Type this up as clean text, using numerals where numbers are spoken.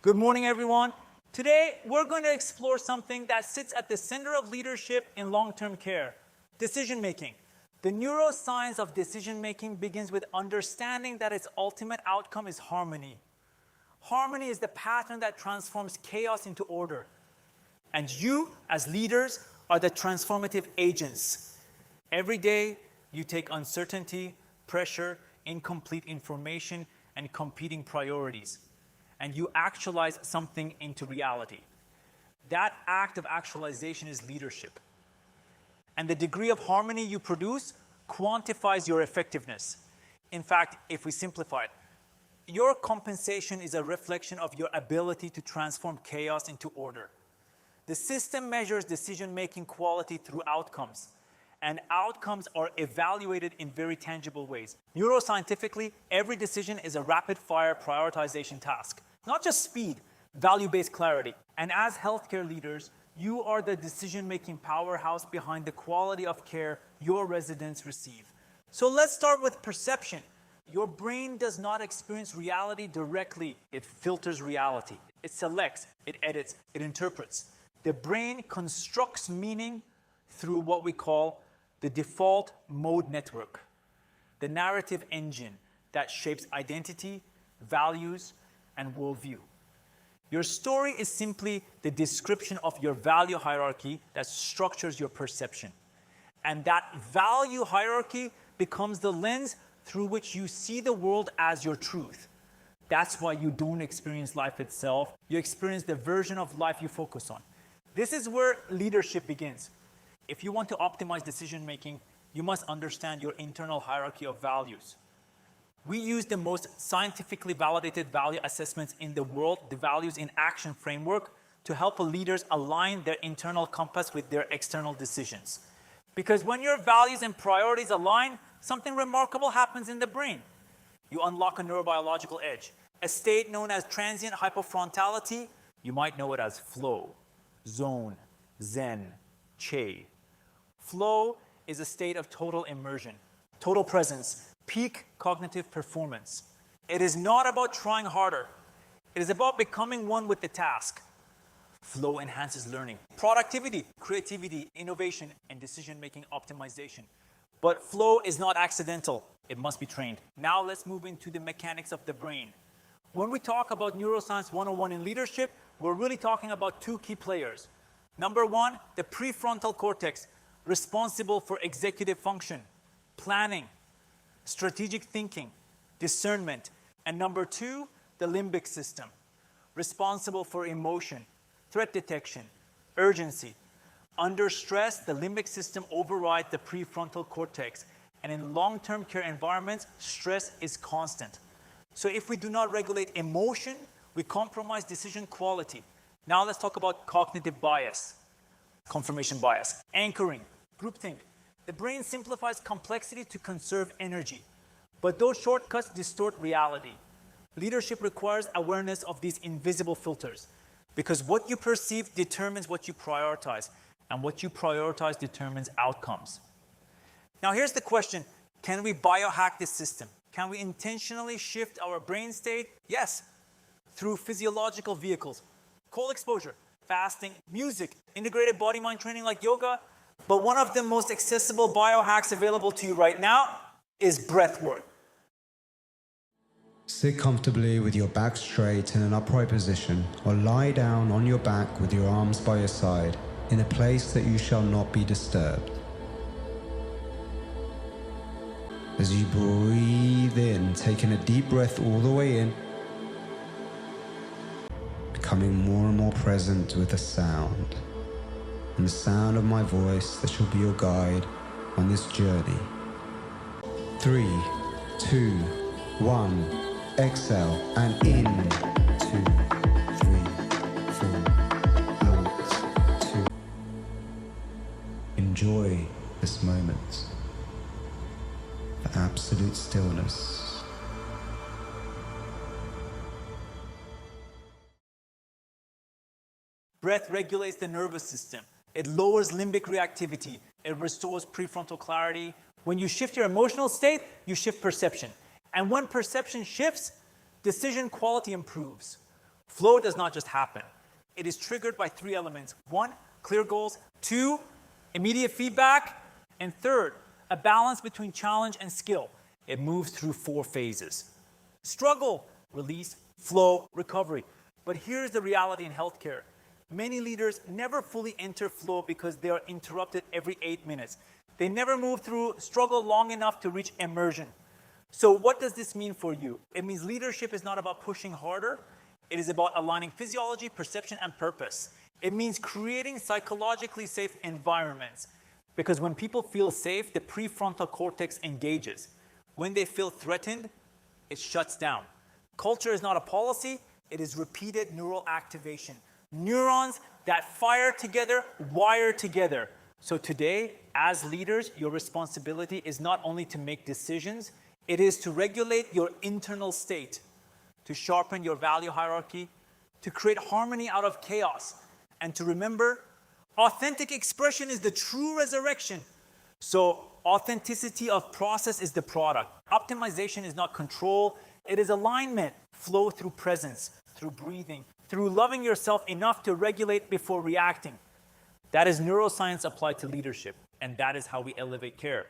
Good morning, everyone. Today, we're going to explore something that sits at the center of leadership in long-term care, decision-making. The neuroscience of decision-making begins with understanding that its ultimate outcome is harmony. Harmony is the pattern that transforms chaos into order. And you, as leaders, are the transformative agents. Every day, you take uncertainty, pressure, incomplete information, and competing priorities, and you actualize something into reality. That act of actualization is leadership. And the degree of harmony you produce quantifies your effectiveness. In fact, if we simplify it, your compensation is a reflection of your ability to transform chaos into order. The system measures decision-making quality through outcomes, and outcomes are evaluated in very tangible ways. Neuroscientifically, every decision is a rapid-fire prioritization task. Not just speed, value-based clarity. And as healthcare leaders, you are the decision-making powerhouse behind the quality of care your residents receive. So let's start with perception. Your brain does not experience reality directly. It filters reality. It selects, it edits, it interprets. The brain constructs meaning through what we call the default mode network, the narrative engine that shapes identity, values, and worldview. Your story is simply the description of your value hierarchy that structures your perception. And that value hierarchy becomes the lens through which you see the world as your truth. That's why you don't experience life itself. You experience the version of life you focus on. This is where leadership begins. If you want to optimize decision-making, you must understand your internal hierarchy of values. We use the most scientifically validated value assessments in the world, the Values in Action framework, to help leaders align their internal compass with their external decisions. Because when your values and priorities align, something remarkable happens in the brain. You unlock a neurobiological edge, a state known as transient hypofrontality. You might know it as flow, zone, zen, che. Flow is a state of total immersion, total presence, peak cognitive performance. It is not about trying harder. It is about becoming one with the task. Flow enhances learning, productivity, creativity, innovation, and decision-making optimization. But flow is not accidental. It must be trained. Now let's move into the mechanics of the brain. When we talk about Neuroscience 101 in leadership, we're really talking about two key players. Number one, the prefrontal cortex, responsible for executive function, planning, strategic thinking, discernment. And number two, the limbic system, responsible for emotion, threat detection, urgency. Under stress, the limbic system overrides the prefrontal cortex. And in long-term care environments, stress is constant. So if we do not regulate emotion, we compromise decision quality. Now let's talk about cognitive bias, confirmation bias, anchoring, groupthink. The brain simplifies complexity to conserve energy, but those shortcuts distort reality. Leadership requires awareness of these invisible filters, because what you perceive determines what you prioritize, and what you prioritize determines outcomes. Now here's the question, can we biohack this system? Can we intentionally shift our brain state? Yes, through physiological vehicles, cold exposure, fasting, music, integrated body-mind training like yoga. But one of the most accessible biohacks available to you right now is breath work. Sit comfortably with your back straight in an upright position, or lie down on your back with your arms by your side in a place that you shall not be disturbed. As you breathe in, taking a deep breath all the way in, becoming more and more present with the sound. And the sound of my voice that shall be your guide on this journey. 3, 2, 1, exhale and in. 2, 3, 4, out, 2. Enjoy this moment, the absolute stillness. Breath regulates the nervous system. It lowers limbic reactivity. It restores prefrontal clarity. When you shift your emotional state, you shift perception. And when perception shifts, decision quality improves. Flow does not just happen. It is triggered by three elements. One, clear goals. Two, immediate feedback. And third, a balance between challenge and skill. It moves through four phases. Struggle, release, flow, recovery. But here's the reality in healthcare. Many leaders never fully enter flow because they are interrupted every 8 minutes. They never move through struggle long enough to reach immersion. So what does this mean for you? It means leadership is not about pushing harder. It is about aligning physiology, perception, and purpose. It means creating psychologically safe environments. Because when people feel safe, the prefrontal cortex engages. When they feel threatened, it shuts down. Culture is not a policy, it is repeated neural activation. Neurons that fire together, wire together. So today, as leaders, your responsibility is not only to make decisions, it is to regulate your internal state, to sharpen your value hierarchy, to create harmony out of chaos, and to remember, authentic expression is the true resurrection. So authenticity of process is the product. Optimization is not control, it is alignment. Flow through presence, through breathing, through loving yourself enough to regulate before reacting. That is neuroscience applied to leadership, and that is how we elevate care.